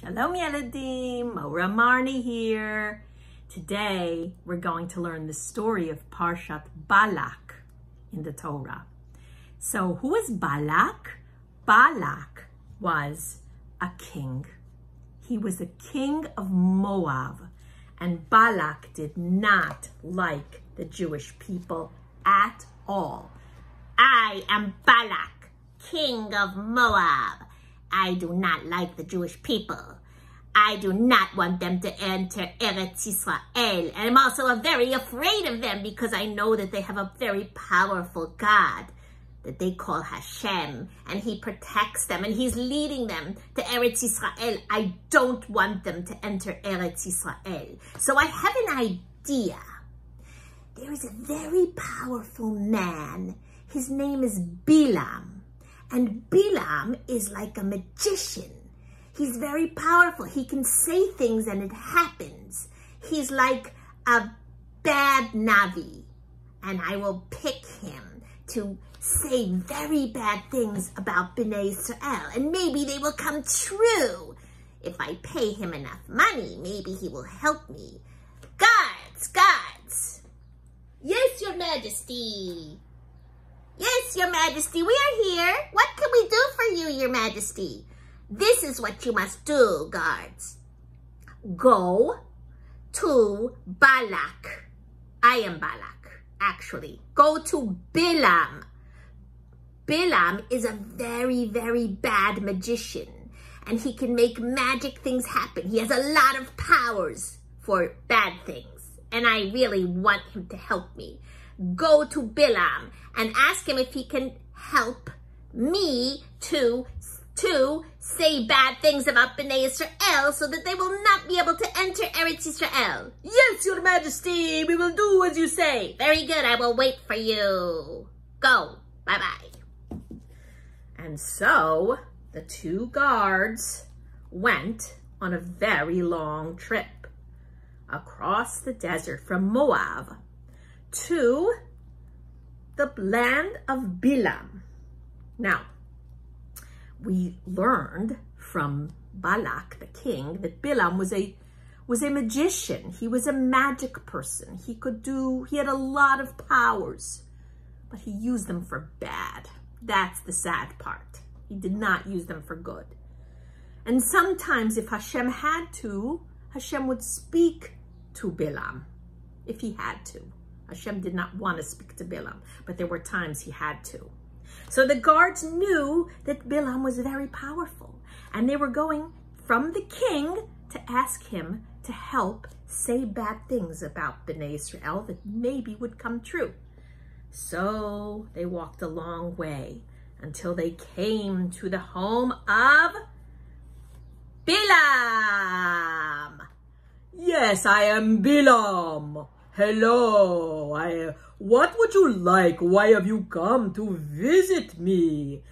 Shalom Yeladim, Mora Marni here. Today we're going to learn the story of Parshat Balak in the Torah. So who is Balak? Balak was a king. He was a king of Moab, and Balak did not like the Jewish people at all. I am Balak, king of Moab. I do not like the Jewish people. I do not want them to enter Eretz Yisrael. And I'm also very afraid of them because I know that they have a very powerful God that they call Hashem. And he protects them and he's leading them to Eretz Yisrael. I don't want them to enter Eretz Yisrael. So I have an idea. There is a very powerful man. His name is Bilaam. And Bilaam is like a magician. He's very powerful. He can say things and it happens. He's like a bad Navi. And I will pick him to say very bad things about Bnai Yisrael. And maybe they will come true. If I pay him enough money, maybe he will help me. Guards! Yes, Your Majesty. Yes, Your Majesty, we are here. What can we do for you, Your Majesty? This is what you must do, guards. Go to Balak. I am Balak, actually. Go to Bilaam. Bilaam is a very, very bad magician, and he can make magic things happen. He has a lot of powers for bad things, and I really want him to help me. Go to Bilaam and ask him if he can help me to say bad things about Bnai Yisrael so that they will not be able to enter Eretz Yisrael. Yes, Your Majesty, we will do as you say. Very good, I will wait for you. Go, bye-bye. And so the two guards went on a very long trip across the desert from Moab to the land of Bilaam. Now, we learned from Balak, the king, that Bilaam was a magician. He was a magic person. He had a lot of powers, but he used them for bad. That's the sad part. He did not use them for good. And sometimes if Hashem had to, Hashem would speak to Bilaam if he had to. Hashem did not want to speak to Bilaam, but there were times he had to. So the guards knew that Bilaam was very powerful, and they were going from the king to ask him to help say bad things about Bnai Yisrael that maybe would come true. So they walked a long way until they came to the home of Bilaam. Yes, I am Bilaam. Hello, what would you like? Why have you come to visit me?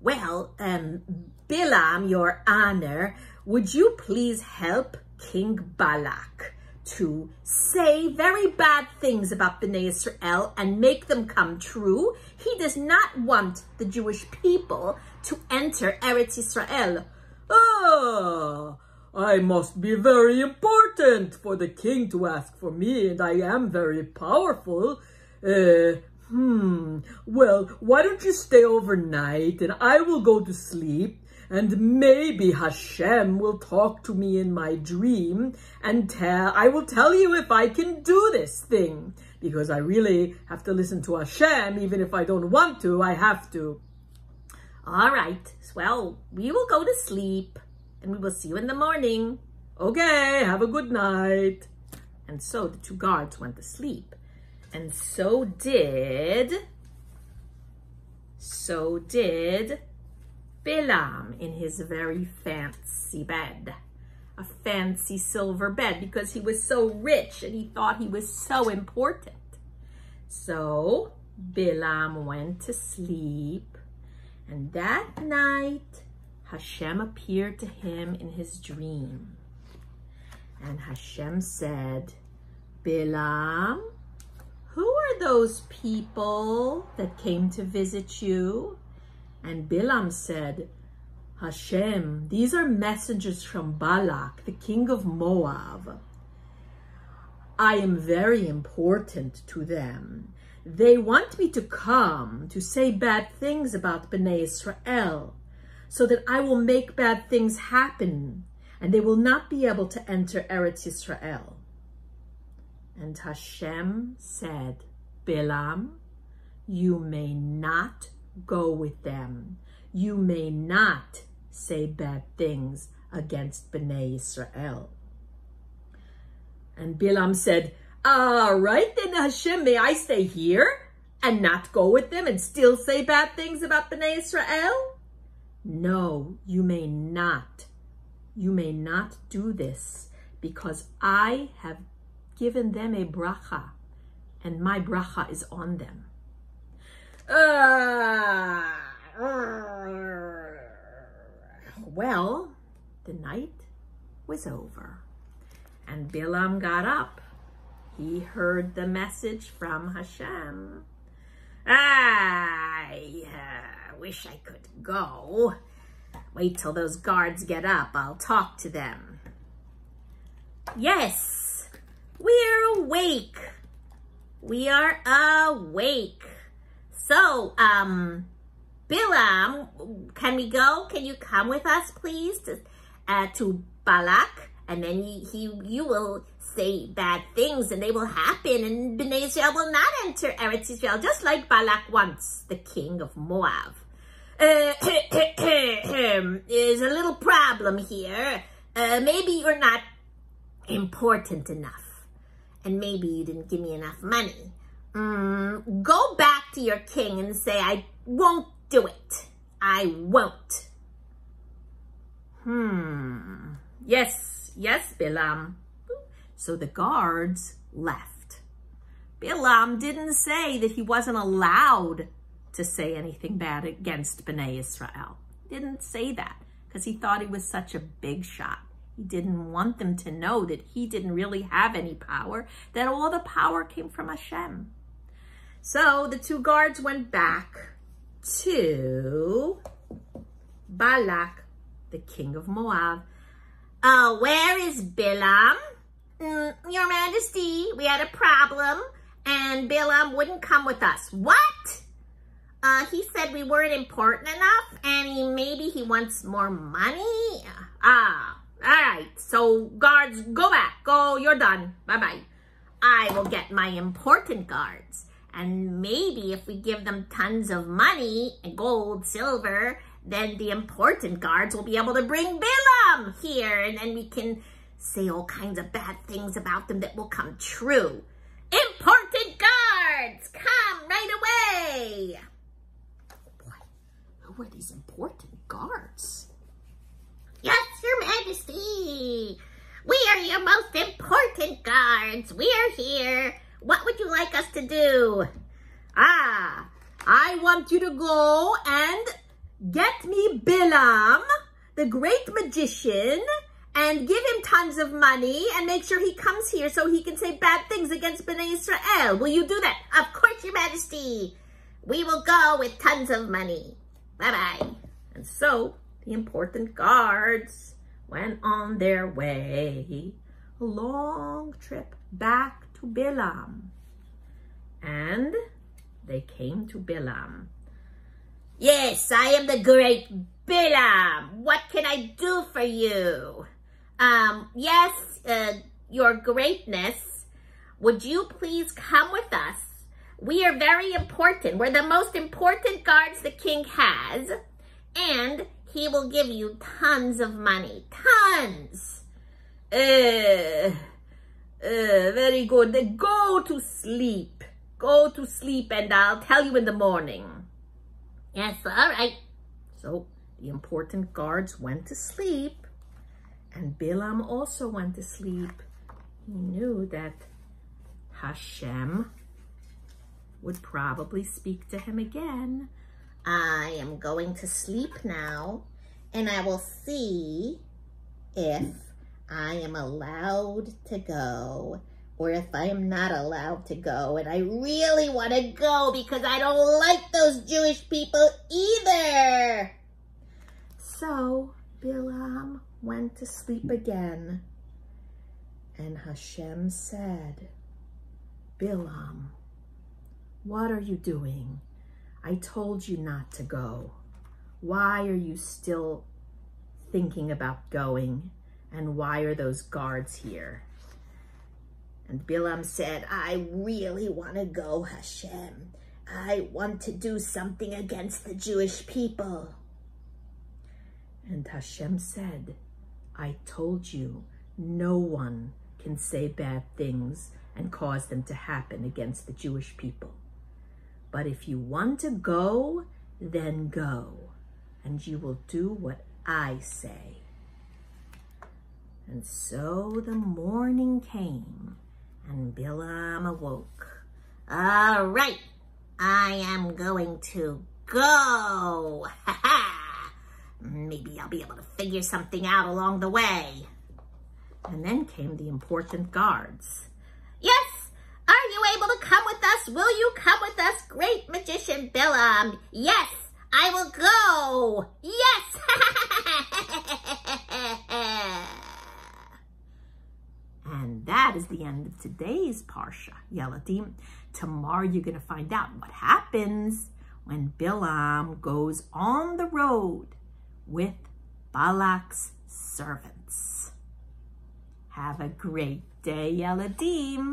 Well, Bilaam, Your Honor, would you please help King Balak to say very bad things about Bnai Yisrael and make them come true? He does not want the Jewish people to enter Eretz Yisrael. Ah! I must be very important for the king to ask for me, and I am very powerful. Well, why don't you stay overnight, and I will go to sleep, and maybe Hashem will talk to me in my dream, and I will tell you if I can do this thing, because I really have to listen to Hashem, even if I don't want to, I have to. All right, well, we will go to sleep. And we will see you in the morning. Okay, have a good night. And so the two guards went to sleep. And so did Bilaam in his very fancy bed. A fancy silver bed because he was so rich and he thought he was so important. So Bilaam went to sleep, and that night Hashem appeared to him in his dream. And Hashem said, Bilaam, who are those people that came to visit you? And Bilaam said, Hashem, these are messengers from Balak, the king of Moab. I am very important to them. They want me to come to say bad things about Bnai Yisrael, so that I will make bad things happen, and they will not be able to enter Eretz Yisrael. And Hashem said, Bilam, you may not go with them. You may not say bad things against Bnai Yisrael. And Bilam said, all right, then Hashem, may I stay here and not go with them and still say bad things about Bnai Yisrael? No, you may not. You may not do this, because I have given them a bracha, and my bracha is on them. Well, the night was over, and Bilam got up. He heard the message from Hashem. I wish I could go. Wait till those guards get up. I'll talk to them. Yes, we're awake. We are awake. So, Bilam, can we go? Can you come with us, please, to Balak? And then you will say bad things, and they will happen, and Bnai Yisrael will not enter Eretz Yisrael, just like Balak Wants, the king of Moab. There's a little problem here. Maybe you're not important enough, and maybe you didn't give me enough money. Go back to your king and say, I won't do it. I won't. Yes, Bilam. So the guards left. Bilam didn't say that he wasn't allowed to say anything bad against Bnai Yisrael. He didn't say that because he thought he was such a big shot. He didn't want them to know that he didn't really have any power, that all the power came from Hashem. So the two guards went back to Balak, the king of Moab. Oh, where is Bilam? Your Majesty, we had a problem, and Bilam wouldn't come with us. What? He said we weren't important enough, and maybe he wants more money? All right. So, guards, go back. Go, you're done. Bye-bye. I will get my important guards, and maybe if we give them tons of money, gold, silver, then the important guards will be able to bring Bilam here, and then we can say all kinds of bad things about them that will come true. Important guards, come right away. Oh boy, who are these important guards? Yes, Your Majesty. We are your most important guards. We are here. What would you like us to do? I want you to go and get me Bilam, the great magician, and give him tons of money and make sure he comes here so he can say bad things against Bnai Yisrael. Will you do that? Of course, Your Majesty. We will go with tons of money. Bye-bye. And so the important guards went on their way, a long trip back to Bilam. And they came to Bilam. Yes, I am the great Bilam. What can I do for you? Yes, your greatness, would you please come with us? We are very important. We're the most important guards the king has, and he will give you tons of money. Tons. Very good. Then go to sleep. Go to sleep, and I'll tell you in the morning. Yes, all right. So the important guards went to sleep, and Bilam also went to sleep. He knew that Hashem would probably speak to him again. I am going to sleep now, and I will see if I am allowed to go or if I am not allowed to go. And I really want to go because I don't like those Jewish people either. So Bilaam went to sleep again, and Hashem said, Bilaam, what are you doing? I told you not to go. Why are you still thinking about going? And why are those guards here? And Bilaam said, I really want to go, Hashem. I want to do something against the Jewish people. And Hashem said, I told you, no one can say bad things and cause them to happen against the Jewish people. But if you want to go, then go, and you will do what I say. And so the morning came, and Bilaam awoke. All right, I am going to go. Ha ha! Maybe I'll be able to figure something out along the way. And then came the important guards. Yes! Are you able to come with us? Will you come with us, great magician Bilaam? Yes, I will go. Yes! And that is the end of today's Parsha, Yeladim. Tomorrow you're going to find out what happens when Bilaam goes on the road with Balak's servants. Have a great day, Yeladim.